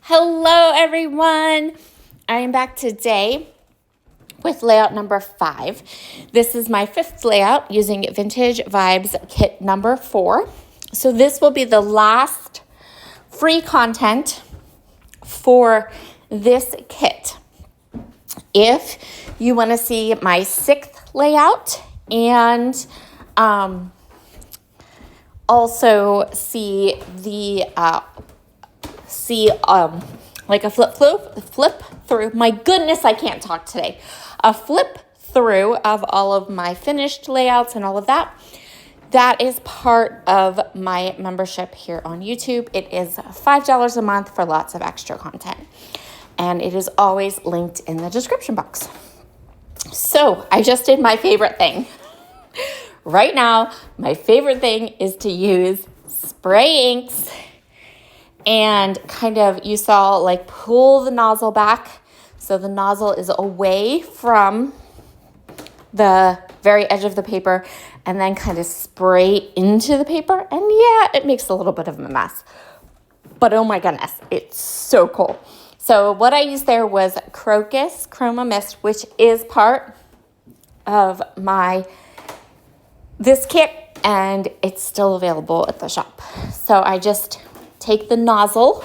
Hello everyone! I am back today with layout number 5. This is my 5th layout using Vintage Vibes kit number 4. So this will be the last free content for this kit. If you want to see my 6th layout and also see the like a flip through. My goodness, I can't talk today. A flip through of all of my finished layouts and all of that. That is part of my membership here on YouTube. It is $5 a month for lots of extra content. And it is always linked in the description box. So I just did my favorite thing. Right now, my favorite thing is to use spray inks and kind of, you saw like pull the nozzle back so the nozzle is away from the very edge of the paper and then kind of spray into the paper. And yeah, it makes a little bit of a mess, but oh my goodness, it's so cool. So what I used there was Crocus Chroma Mist, which is part of this kit, and it's still available at the shop. So I just take the nozzle,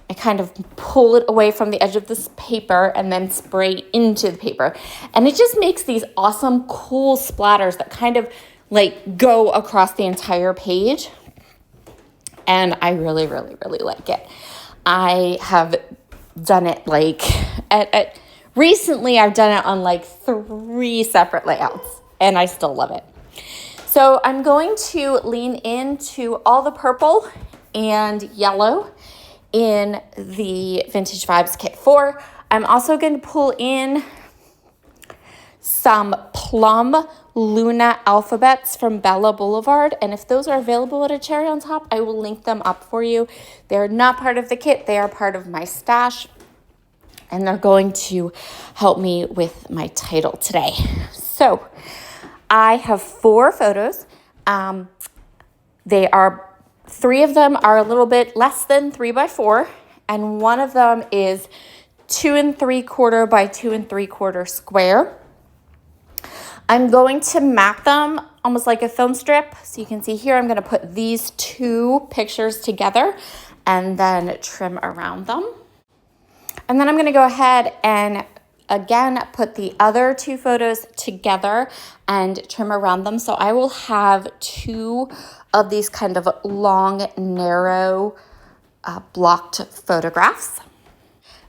I kind of pull it away from the edge of this paper and then spray into the paper. And it just makes these awesome, cool splatters that kind of like go across the entire page. And I really, really, really like it. I have done it like, recently I've done it on like 3 separate layouts and I still love it. So I'm going to lean into all the purple and yellow in the Vintage Vibes Kit 4. I'm also going to pull in some Plum Luna alphabets from Bella Boulevard. And if those are available at a cherry on top, I will link them up for you. They're not part of the kit. They are part of my stash. And they're going to help me with my title today. So I have 4 photos. 3 of them are a little bit less than 3x4, and one of them is 2 3/4 by 2 3/4 square. I'm going to map them almost like a film strip. So you can see here, I'm going to put these 2 pictures together and then trim around them. And then I'm going to go ahead and again put the other 2 photos together and trim around them. So I will have 2 of these kind of long, narrow, blocked photographs.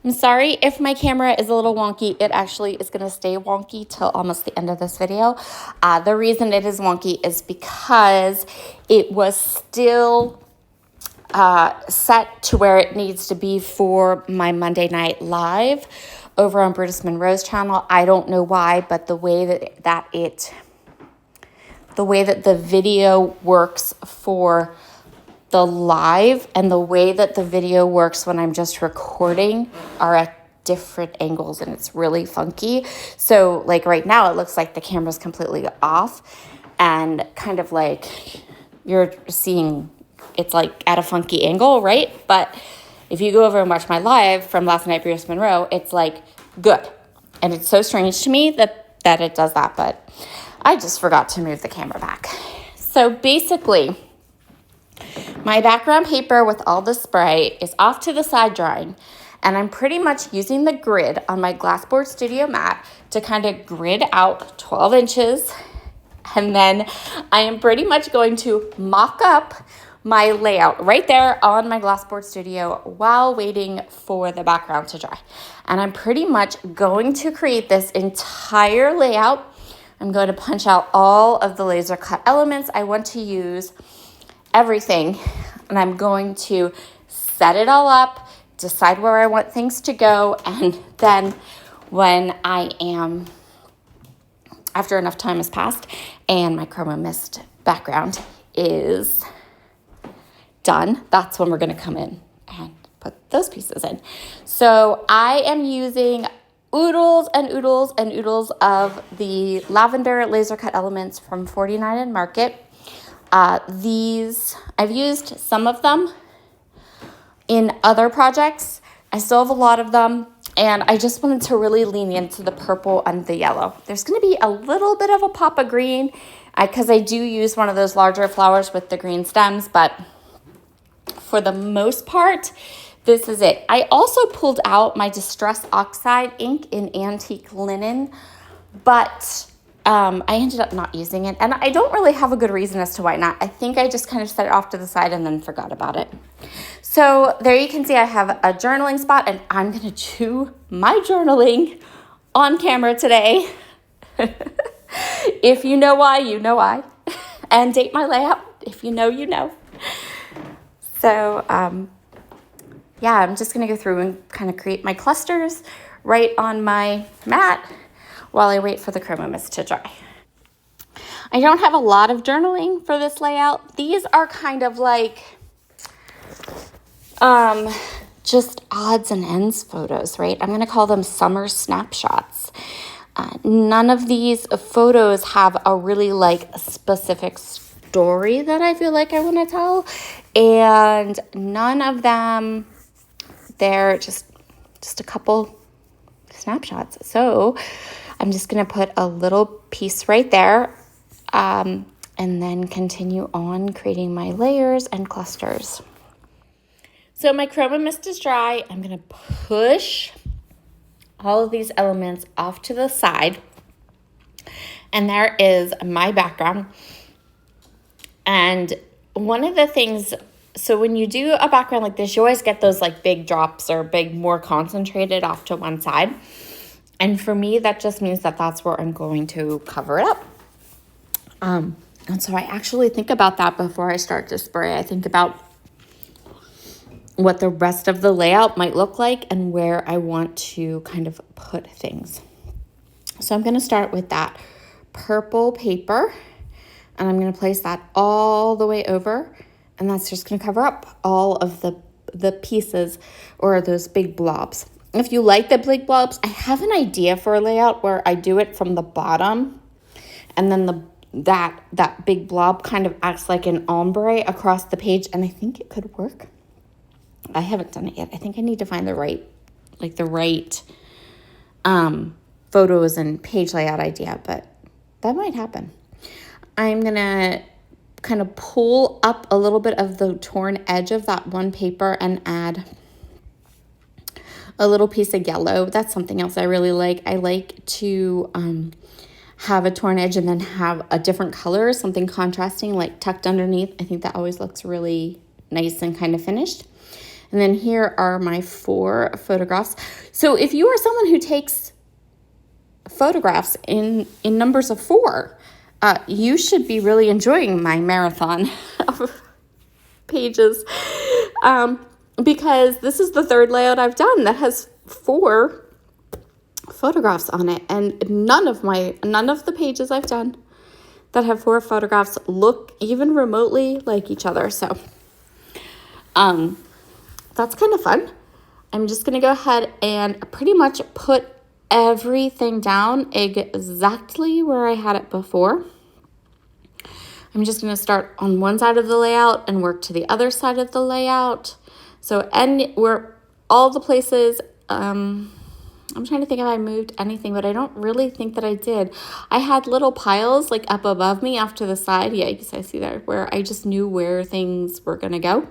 I'm sorry if my camera is a little wonky. It actually is going to stay wonky till almost the end of this video. The reason it is wonky is because it was still set to where it needs to be for my Monday Night Live over on Brutus Monroe's channel. I don't know why, but the way that the video works for the live and the way that the video works when I'm just recording are at different angles, and it's really funky. So like right now, it looks like the camera's completely off and kind of like you're seeing it's like at a funky angle, right? But if you go over and watch my live from last night, Brutus Monroe, it's like good. And it's so strange to me that it does that, but I just forgot to move the camera back. So basically, my background paper with all the spray is off to the side drying, and I'm pretty much using the grid on my Glassboard Studio mat to kind of grid out 12 inches. And then I am pretty much going to mock up my layout right there on my Glassboard Studio while waiting for the background to dry. And I'm pretty much going to create this entire layout. I'm going to punch out all of the laser cut elements. I want to use everything, and I'm going to set it all up, decide where I want things to go, and then when after enough time has passed and my Chroma Mist background is done, that's when we're going to come in and put those pieces in. So I am using oodles and oodles and oodles of the lavender laser cut elements from 49 and Market. These, I've used some of them in other projects. I still have a lot of them, and I just wanted to really lean into the purple and the yellow. There's going to be a little bit of a pop of green because I do use one of those larger flowers with the green stems, but for the most part, this is it. I also pulled out my Distress Oxide ink in Antique Linen, but I ended up not using it, and I don't really have a good reason as to why not. I think I just kind of set it off to the side and then forgot about it. So there you can see I have a journaling spot, and I'm going to do my journaling on camera today. If you know why, you know why. And date my layout. If you know, you know. So, yeah, I'm just going to go through and kind of create my clusters right on my mat while I wait for the chroma mist to dry. I don't have a lot of journaling for this layout. These are kind of like just odds and ends photos, right? I'm going to call them summer snapshots. None of these photos have a really like specific story that I feel like I want to tell, and none of them, they're just a couple snapshots. So I'm just going to put a little piece right there, and then continue on creating my layers and clusters. So my chroma mist is dry. I'm going to push all of these elements off to the side. And there is my background. And one of the things, so when you do a background like this, you always get those like big drops or big, more concentrated off to one side. And for me, that just means that that's where I'm going to cover it up. And so I actually think about that before I start to spray. I think about what the rest of the layout might look like and where I want to kind of put things. So I'm going to start with that purple paper, and I'm going to place that all the way over, and that's just going to cover up all of the pieces or those big blobs. If you like the big blobs, I have an idea for a layout where I do it from the bottom, and then that big blob kind of acts like an ombre across the page, and I think it could work. I haven't done it yet. I think I need to find the right photos and page layout idea, but that might happen. I'm going to kind of pull up a little bit of the torn edge of that one paper and add a little piece of yellow. That's something else I really like. I like to have a torn edge and then have a different color, something contrasting like tucked underneath. I think that always looks really nice and kind of finished. And then here are my 4 photographs. So if you are someone who takes photographs in numbers of 4, you should be really enjoying my marathon of pages, because this is the 3rd layout I've done that has 4 photographs on it, and none of the pages I've done that have 4 photographs look even remotely like each other. So, that's kind of fun. I'm just going to go ahead and pretty much put everything down exactly where I had it before. I'm just going to start on one side of the layout and work to the other side of the layout. So, and we're all the places, I'm trying to think if I moved anything, but I don't really think that I did. I had little piles like up above me off to the side. Yeah, I guess I see there, where I just knew where things were going to go.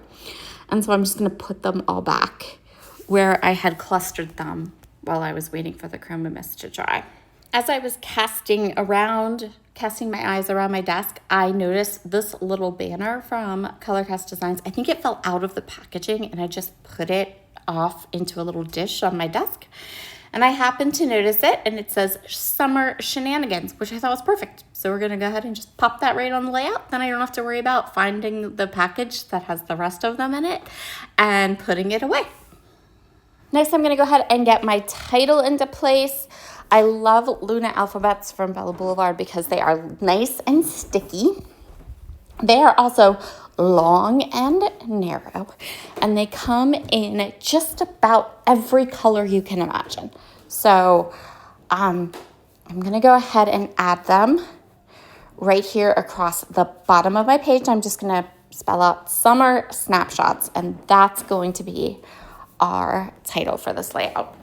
And so I'm just going to put them all back where I had clustered them while I was waiting for the chroma mist to dry. As I was casting my eyes around my desk, I noticed this little banner from Colorcast Designs. I think it fell out of the packaging, and I just put it off into a little dish on my desk. And I happened to notice it, and it says Summer Shenanigans, which I thought was perfect. So we're going to go ahead and just pop that right on the layout. Then I don't have to worry about finding the package that has the rest of them in it and putting it away. Next, I'm going to go ahead and get my title into place. I love Luna alphabets from Bella Boulevard because they are nice and sticky. They are also long and narrow, and they come in just about every color you can imagine. So I'm going to go ahead and add them right here across the bottom of my page. I'm just going to spell out Summer Snapshots, and that's going to be our title for this layout.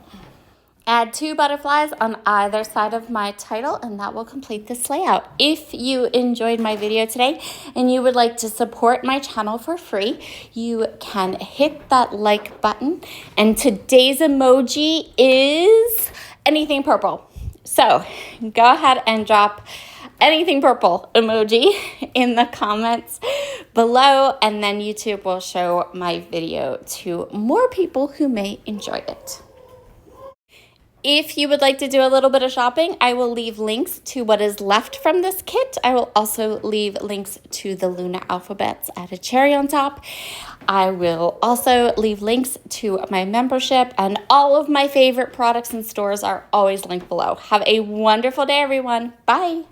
Add 2 butterflies on either side of my title, and that will complete this layout. If you enjoyed my video today and you would like to support my channel for free, you can hit that like button. And today's emoji is anything purple. So go ahead and drop anything purple emoji in the comments below, and then YouTube will show my video to more people who may enjoy it. If you would like to do a little bit of shopping, I will leave links to what is left from this kit. I will also leave links to the Luna alphabets at a cherry on top. I will also leave links to my membership, and all of my favorite products and stores are always linked below. Have a wonderful day, everyone. Bye.